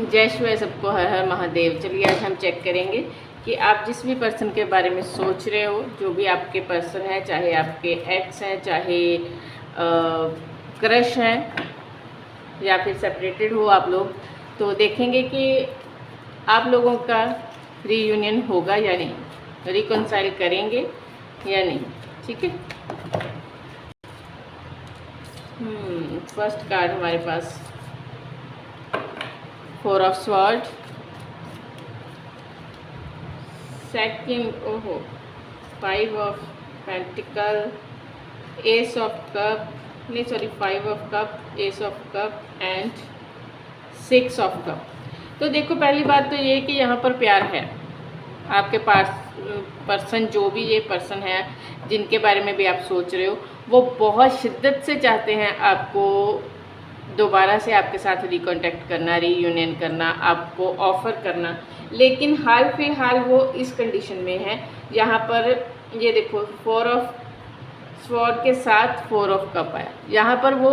जय शिवाय सबको, हर हर महादेव। चलिए आज हम चेक करेंगे कि आप जिस भी पर्सन के बारे में सोच रहे हो, जो भी आपके पर्सन है, चाहे आपके एक्स हैं, चाहे क्रश हैं या फिर सेपरेटेड हो आप लोग, तो देखेंगे कि आप लोगों का रीयूनियन होगा या नहीं, रिकंसाइल करेंगे या नहीं। ठीक है। फर्स्ट कार्ड हमारे पास 4 of sword, second 5 of pentacle, ace of cup, नहीं sorry 5 of cup, ace of cup and 6 of cup. तो देखो, पहली बात तो ये कि यहाँ पर प्यार है आपके पास। पर्सन, जो भी ये पर्सन है जिनके बारे में भी आप सोच रहे हो, वो बहुत शिद्दत से चाहते हैं आपको दोबारा से आपके साथ रिकॉन्टैक्ट करना, रीयूनियन करना, आपको ऑफ़र करना। लेकिन हाल फिलहाल वो इस कंडीशन में है, यहाँ पर ये देखो 4 ऑफ स्वॉर्ड के साथ 4 ऑफ कप आया। यहाँ पर वो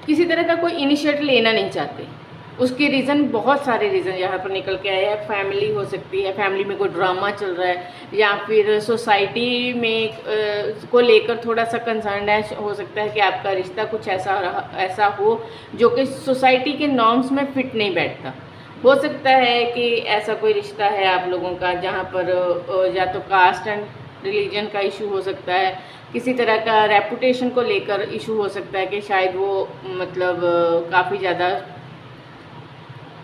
किसी तरह का कोई इनिशिएटिव लेना नहीं चाहते। उसके रीज़न, बहुत सारे रीज़न यहाँ पर निकल के आए हैं। फैमिली हो सकती है, फैमिली में कोई ड्रामा चल रहा है, या फिर सोसाइटी में को लेकर थोड़ा सा कंसर्न है। हो सकता है कि आपका रिश्ता कुछ ऐसा हो जो कि सोसाइटी के नॉर्म्स में फिट नहीं बैठता। हो सकता है कि ऐसा कोई रिश्ता है आप लोगों का जहाँ पर या तो कास्ट एंड रिलीजन का इशू हो सकता है, किसी तरह का रेपुटेशन को लेकर इशू हो सकता है कि शायद वो मतलब काफ़ी ज़्यादा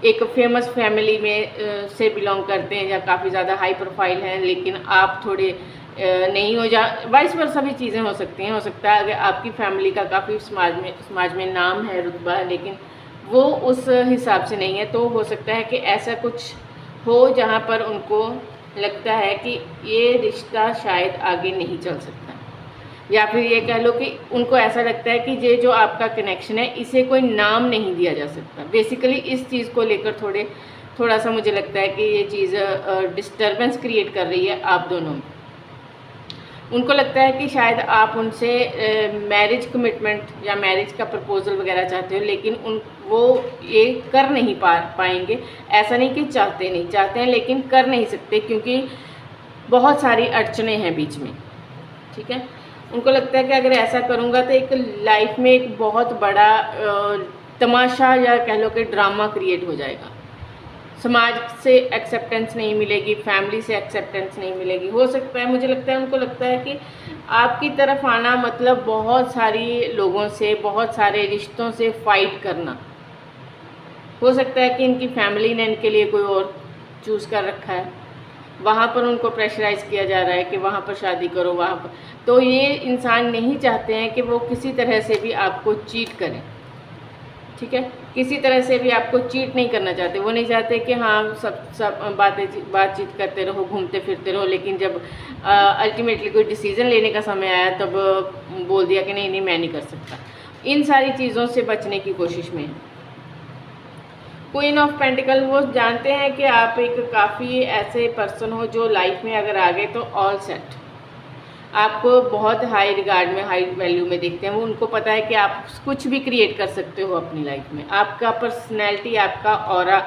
एक फेमस फैमिली में से बिलोंग करते हैं या काफ़ी ज़्यादा हाई प्रोफाइल हैं, लेकिन आप थोड़े नहीं हो, जा वाइस वर्सा भी चीज़ें हो सकती हैं। हो सकता है अगर आपकी फैमिली का काफ़ी समाज में नाम है, रुतबा है, लेकिन वो उस हिसाब से नहीं है। तो हो सकता है कि ऐसा कुछ हो जहाँ पर उनको लगता है कि ये रिश्ता शायद आगे नहीं चल सकता, या फिर ये कह लो कि उनको ऐसा लगता है कि ये जो आपका कनेक्शन है, इसे कोई नाम नहीं दिया जा सकता। बेसिकली इस चीज़ को लेकर थोड़ा सा मुझे लगता है कि ये चीज़ डिस्टर्बेंस क्रिएट कर रही है आप दोनों में। उनको लगता है कि शायद आप उनसे मैरिज कमिटमेंट या मैरिज का प्रपोजल वगैरह चाहते हो, लेकिन वो ये कर नहीं पाएंगे। ऐसा नहीं कि चाहते हैं, लेकिन कर नहीं सकते क्योंकि बहुत सारी अड़चनें हैं बीच में। ठीक है। उनको लगता है कि अगर ऐसा करूँगा तो एक लाइफ में एक बहुत बड़ा तमाशा या कह लो कि ड्रामा क्रिएट हो जाएगा। समाज से एक्सेप्टेंस नहीं मिलेगी, फैमिली से एक्सेप्टेंस नहीं मिलेगी। हो सकता है, मुझे लगता है उनको लगता है कि आपकी तरफ आना मतलब बहुत सारी लोगों से, बहुत सारे रिश्तों से फाइट करना। हो सकता है कि इनकी फैमिली ने इनके लिए कोई और चूज़ कर रखा है, वहाँ पर उनको प्रेशराइज़ किया जा रहा है कि वहाँ पर शादी करो, वहाँ पर। तो ये इंसान नहीं चाहते हैं कि वो किसी तरह से भी आपको चीट करें। ठीक है। किसी तरह से भी आपको चीट नहीं करना चाहते। वो नहीं चाहते कि हाँ सब बातचीत करते रहो, घूमते फिरते रहो, लेकिन जब अल्टीमेटली कोई डिसीज़न लेने का समय आया तब बोल दिया कि नहीं मैं नहीं कर सकता। इन सारी चीज़ों से बचने की कोशिश में है। क्वीन ऑफ पेंटिकल, वो जानते हैं कि आप एक काफ़ी ऐसे पर्सन हो जो लाइफ में अगर आ गए तो ऑल सेट, आपको बहुत हाई रिगार्ड में, हाई वैल्यू में देखते हैं। वो उनको पता है कि आप कुछ भी क्रिएट कर सकते हो अपनी लाइफ में। आपका पर्सनैलिटी, आपका ऑरा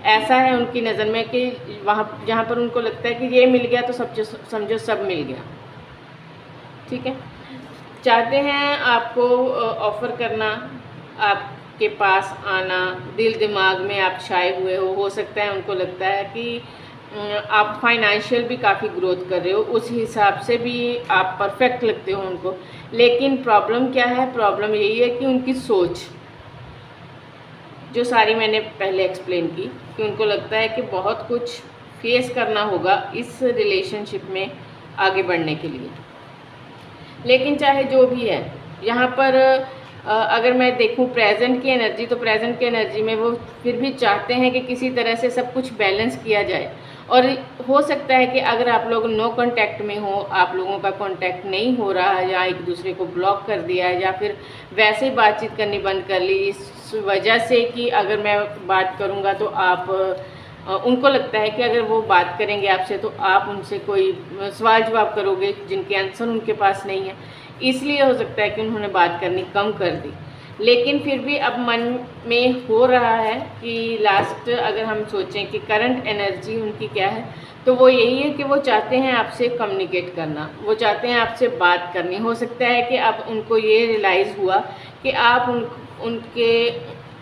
ऐसा है उनकी नज़र में कि वहाँ जहाँ पर उनको लगता है कि ये मिल गया तो समझो सब मिल गया। ठीक है। चाहते हैं आपको ऑफ़र करना, आपके पास आना, दिल दिमाग में आप छाए हुए हो सकता है उनको लगता है कि आप फाइनेंशियल भी काफ़ी ग्रोथ कर रहे हो, उस हिसाब से भी आप परफेक्ट लगते हो उनको। लेकिन प्रॉब्लम क्या है? प्रॉब्लम यही है कि उनकी सोच, जो सारी मैंने पहले एक्सप्लेन की, कि उनको लगता है कि बहुत कुछ फेस करना होगा इस रिलेशनशिप में आगे बढ़ने के लिए। लेकिन चाहे जो भी है, यहाँ पर अगर मैं देखूँ प्रेजेंट की एनर्जी, तो प्रेजेंट की एनर्जी में वो फिर भी चाहते हैं कि किसी तरह से सब कुछ बैलेंस किया जाए। और हो सकता है कि अगर आप लोग नो कांटेक्ट में हो, आप लोगों का कांटेक्ट नहीं हो रहा है, या एक दूसरे को ब्लॉक कर दिया है, या फिर वैसे ही बातचीत करनी बंद कर ली इस वजह से कि अगर मैं बात करूँगा तो आप उनको लगता है कि अगर वो बात करेंगे आपसे तो आप उनसे कोई सवाल जवाब करोगे जिनके आंसर उनके पास नहीं है। इसलिए हो सकता है कि उन्होंने बात करनी कम कर दी। लेकिन फिर भी अब मन में हो रहा है कि लास्ट अगर हम सोचें कि करंट एनर्जी उनकी क्या है, तो वो यही है कि वो चाहते हैं आपसे कम्युनिकेट करना, वो चाहते हैं आपसे बात करनी। हो सकता है कि अब उनको ये रियलाइज़ हुआ कि आप उनके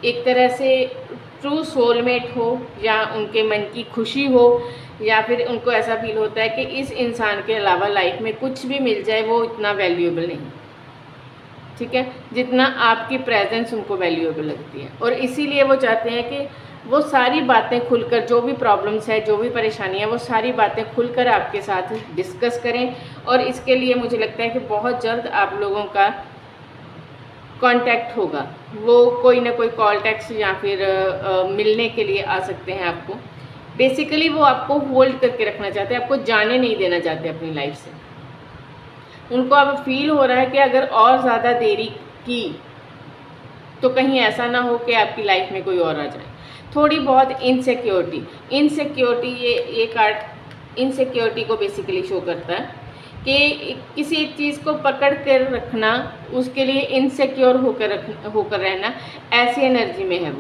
एक तरह से ट्रू सोलमेट हो, या उनके मन की खुशी हो, या फिर उनको ऐसा फील होता है कि इस इंसान के अलावा लाइफ में कुछ भी मिल जाए वो इतना वैल्यूएबल नहीं, ठीक है, जितना आपकी प्रेजेंस उनको वैल्यूएबल लगती है। और इसीलिए वो चाहते हैं कि वो सारी बातें खुलकर, जो भी प्रॉब्लम्स है, जो भी परेशानी है, वो सारी बातें खुलकर आपके साथ डिस्कस करें। और इसके लिए मुझे लगता है कि बहुत जल्द आप लोगों का कांटेक्ट होगा। वो कोई ना कोई कॉल टेक्स्ट या फिर मिलने के लिए आ सकते हैं आपको। बेसिकली वो आपको होल्ड करके रखना चाहते हैं, आपको जाने नहीं देना चाहते अपनी लाइफ से। उनको अब फील हो रहा है कि अगर और ज़्यादा देरी की तो कहीं ऐसा ना हो कि आपकी लाइफ में कोई और आ जाए। थोड़ी बहुत इनसिक्योरिटी ये कार्ड इनसिक्योरिटी को बेसिकली शो करता है कि किसी एक चीज़ को पकड़ कर रखना, उसके लिए इनसिक्योर होकर रहना, ऐसी एनर्जी में है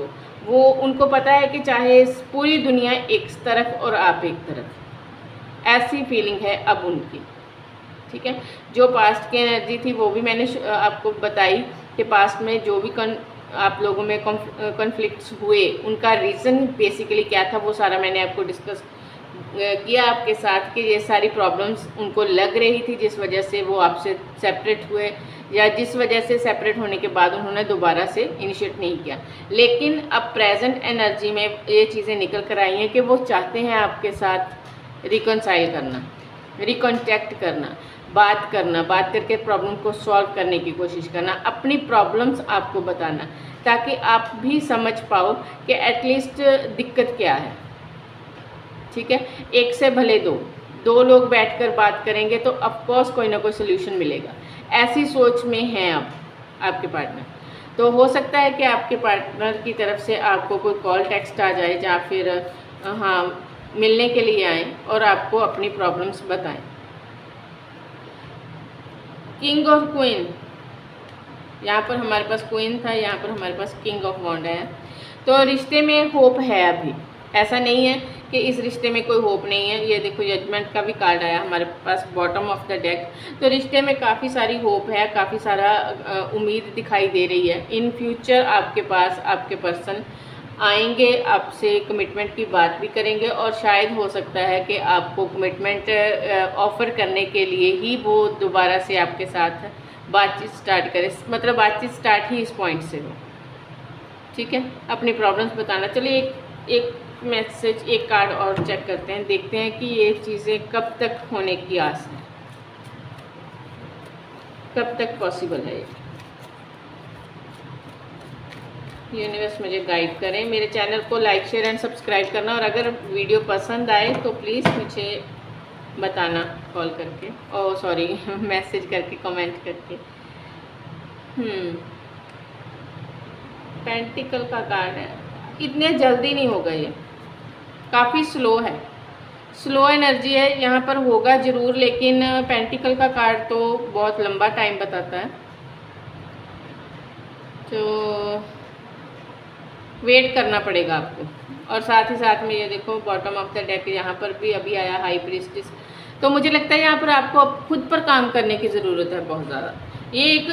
वो उनको पता है कि चाहे पूरी दुनिया एक तरफ और आप एक तरफ, ऐसी फीलिंग है अब उनकी, ठीक है। जो पास्ट की एनर्जी थी वो भी मैंने आपको बताई कि पास्ट में जो भी आप लोगों में कॉन्फ्लिक्ट्स हुए, उनका रीज़न बेसिकली क्या था, वो सारा मैंने आपको डिस्कस किया आपके साथ कि ये सारी प्रॉब्लम्स उनको लग रही थी, जिस वजह से वो आपसे सेपरेट हुए, या जिस वजह से सेपरेट होने के बाद उन्होंने दोबारा से इनिशिएट नहीं किया। लेकिन अब प्रेजेंट एनर्जी में ये चीज़ें निकल कर आई हैं कि वो चाहते हैं आपके साथ रिकनसाइल करना, रिकॉन्टैक्ट करना, बात करके प्रॉब्लम को सॉल्व करने की कोशिश करना, अपनी प्रॉब्लम्स आपको बताना, ताकि आप भी समझ पाओ कि एटलीस्ट दिक्कत क्या है, ठीक है। एक से भले दो लोग बैठकर बात करेंगे तो ऑफकोर्स कोई ना कोई सोल्यूशन मिलेगा। ऐसी सोच में हैं अब आपके पार्टनर। तो हो सकता है कि आपके पार्टनर की तरफ से आपको कोई कॉल टेक्स्ट आ जाए, या फिर हाँ मिलने के लिए आएँ और आपको अपनी प्रॉब्लम्स बताएं। किंग और क्वीन, यहाँ पर हमारे पास क्वीन था, यहाँ पर हमारे पास किंग ऑफ वॉन्ड है। तो रिश्ते में होप है अभी, ऐसा नहीं है कि इस रिश्ते में कोई होप नहीं है। ये देखो जजमेंट का भी कार्ड आया हमारे पास बॉटम ऑफ द डेक। तो रिश्ते में काफ़ी सारी होप है, काफ़ी सारा उम्मीद दिखाई दे रही है। इन फ्यूचर आपके पास आपके पर्सन आएंगे, आपसे कमिटमेंट की बात भी करेंगे, और शायद हो सकता है कि आपको कमिटमेंट ऑफ़र करने के लिए ही वो दोबारा से आपके साथ बातचीत स्टार्ट करें, मतलब बातचीत स्टार्ट ही इस पॉइंट से हो, ठीक है। अपनी प्रॉब्लम्स बताना। चलिए एक मैसेज, एक कार्ड और चेक करते हैं, देखते हैं कि ये चीज़ें कब तक होने की आस है, कब तक पॉसिबल है। यूनिवर्स मुझे गाइड करें। मेरे चैनल को लाइक शेयर एंड सब्सक्राइब करना, और अगर वीडियो पसंद आए तो प्लीज़ मुझे बताना कॉल करके, ओह सॉरी मैसेज करके, कमेंट करके। पेंटिकल का कार्ड है, इतने जल्दी नहीं होगा, ये काफ़ी स्लो है, स्लो एनर्जी है। यहाँ पर होगा ज़रूर, लेकिन पेंटिकल का कार्ड तो बहुत लंबा टाइम बताता है, तो वेट करना पड़ेगा आपको। और साथ ही साथ में ये देखो बॉटम ऑफ द डेक, यहाँ पर भी अभी आया हाई प्रीस्टिस। तो मुझे लगता है यहाँ पर आपको अब खुद पर काम करने की ज़रूरत है बहुत ज़्यादा। ये एक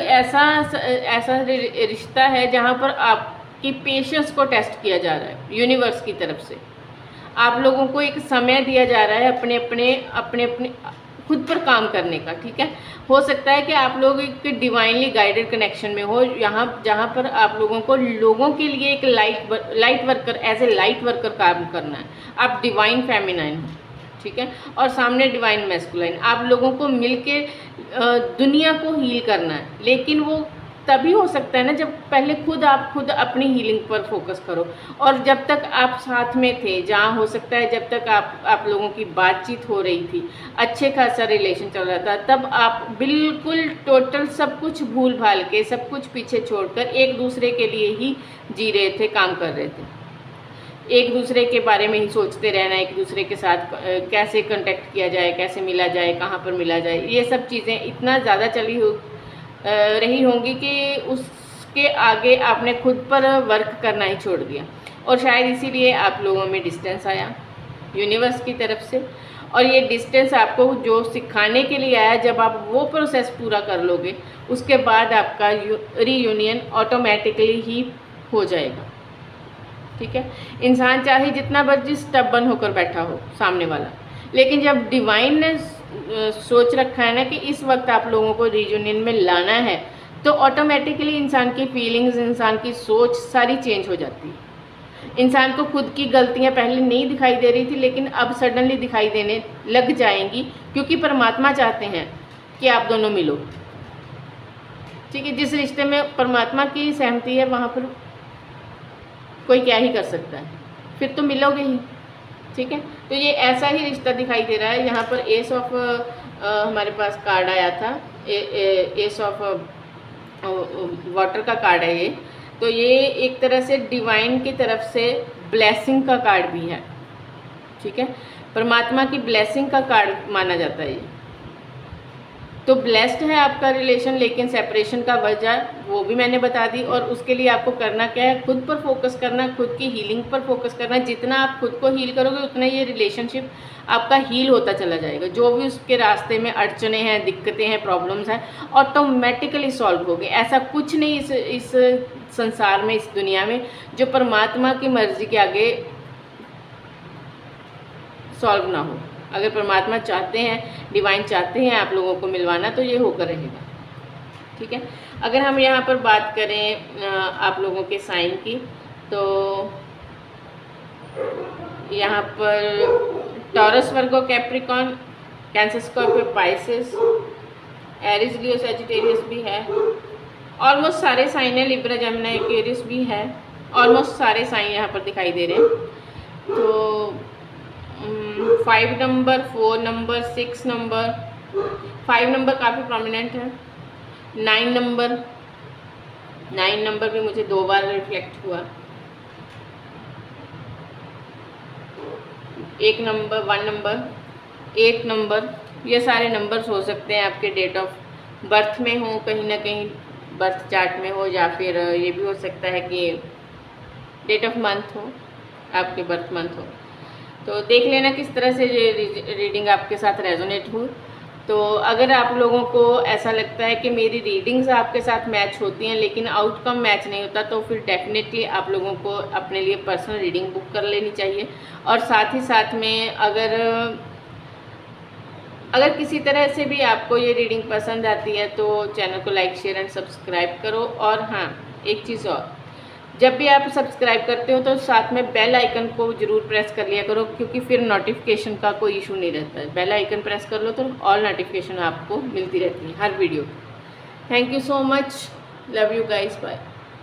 ऐसा रिश्ता है जहाँ पर आपकी पेशेंस को टेस्ट किया जा रहा है यूनिवर्स की तरफ से। आप लोगों को एक समय दिया जा रहा है अपने खुद पर काम करने का, ठीक है। हो सकता है कि आप लोग एक डिवाइनली गाइडेड कनेक्शन में हो, यहाँ जहाँ पर आप लोगों को लोगों के लिए एक light worker, as a light worker काम करना है। आप डिवाइन फेमिनाइन हो, ठीक है, और सामने डिवाइन मैस्कुलाइन। आप लोगों को मिलके दुनिया को हील करना है, लेकिन वो तभी हो सकता है ना जब पहले आप खुद अपनी हीलिंग पर फोकस करो। और जब तक आप साथ में थे, जहाँ हो सकता है जब तक आप लोगों की बातचीत हो रही थी, अच्छे खासा रिलेशन चल रहा था, तब आप बिल्कुल टोटल सब कुछ भूल भाल के, सब कुछ पीछे छोड़कर एक दूसरे के लिए ही जी रहे थे, काम कर रहे थे। एक दूसरे के बारे में ही सोचते रहना, एक दूसरे के साथ कैसे कांटेक्ट किया जाए, कैसे मिला जाए, कहाँ पर मिला जाए, ये सब चीज़ें इतना ज़्यादा चली रही होंगी कि उसके आगे आपने खुद पर वर्क करना ही छोड़ दिया, और शायद इसीलिए आप लोगों में डिस्टेंस आया यूनिवर्स की तरफ से। और ये डिस्टेंस आपको जो सिखाने के लिए आया, जब आप वो प्रोसेस पूरा कर लोगे उसके बाद आपका रीयूनियन ऑटोमेटिकली ही हो जाएगा। ठीक है, इंसान चाहे जितना मर्जी स्टबर्न होकर बैठा हो सामने वाला, लेकिन जब डिवाइन ने सोच रखा है ना कि इस वक्त आप लोगों को रीयूनियन में लाना है, तो ऑटोमेटिकली इंसान की फीलिंग्स, इंसान की सोच सारी चेंज हो जाती है। इंसान को खुद की गलतियां पहले नहीं दिखाई दे रही थी, लेकिन अब सडनली दिखाई देने लग जाएंगी, क्योंकि परमात्मा चाहते हैं कि आप दोनों मिलो। ठीक है, जिस रिश्ते में परमात्मा की सहमति है वहाँ पर कोई क्या ही कर सकता है, फिर तो मिलोगे ही। ठीक है, तो ये ऐसा ही रिश्ता दिखाई दे रहा है। यहाँ पर एस ऑफ हमारे पास कार्ड आया था, एस ऑफ वाटर का कार्ड है ये। तो ये एक तरह से डिवाइन की तरफ से ब्लेसिंग का कार्ड भी है। ठीक है, परमात्मा की ब्लेसिंग का कार्ड माना जाता है ये। तो ब्लेस्ड है आपका रिलेशन, लेकिन सेपरेशन का वजह वो भी मैंने बता दी। और उसके लिए आपको करना क्या है, खुद पर फोकस करना, खुद की हीलिंग पर फोकस करना। जितना आप खुद को हील करोगे उतना ये रिलेशनशिप आपका हील होता चला जाएगा। जो भी उसके रास्ते में अड़चने हैं, दिक्कतें हैं, प्रॉब्लम्स हैं, ऑटोमेटिकली सॉल्व होगी। ऐसा कुछ नहीं इस संसार में, इस दुनिया में, जो परमात्मा की मर्जी के आगे सॉल्व ना हो। अगर परमात्मा चाहते हैं, डिवाइन चाहते हैं आप लोगों को मिलवाना, तो ये होकर रहेगा। ठीक है, अगर हम यहाँ पर बात करें आप लोगों के साइन की, तो यहाँ पर Taurus, Virgo, Capricorn, Cancer, Scorpio, Pisces, Aries, Leo, Sagittarius भी है। ऑलमोस्ट सारे साइन है, लिब्रा, जेमिनी, एक्वेरियस भी है। ऑलमोस्ट सारे साइन यहाँ पर दिखाई दे रहे हैं। तो 5 नंबर, 4 नंबर, 6 नंबर, 5 नंबर काफ़ी प्रोमिनेंट है। 9 नंबर भी मुझे 2 बार रिफ्लेक्ट हुआ। 1 नंबर, 1 नंबर, 8 नंबर, ये सारे नंबर्स हो सकते हैं आपके डेट ऑफ बर्थ में हो, कहीं ना कहीं बर्थ चार्ट में हो, या फिर ये भी हो सकता है कि डेट ऑफ मंथ हो, आपके बर्थ मंथ हो। तो देख लेना किस तरह से ये रीडिंग आपके साथ रेजोनेट हो। तो अगर आप लोगों को ऐसा लगता है कि मेरी रीडिंग्स आपके साथ मैच होती हैं लेकिन आउटकम मैच नहीं होता, तो फिर डेफिनेटली आप लोगों को अपने लिए पर्सनल रीडिंग बुक कर लेनी चाहिए। और साथ ही साथ में अगर किसी तरह से भी आपको ये रीडिंग पसंद आती है तो चैनल को लाइक, शेयर एंड सब्सक्राइब करो। और हाँ, एक चीज़ और, जब भी आप सब्सक्राइब करते हो तो साथ में बेल आइकन को ज़रूर प्रेस कर लिया करो, क्योंकि फिर नोटिफिकेशन का कोई इशू नहीं रहता है। बेल आइकन प्रेस कर लो तो ऑल नोटिफिकेशन आपको मिलती रहती है हर वीडियो की। Thank you so much, love you guys, bye.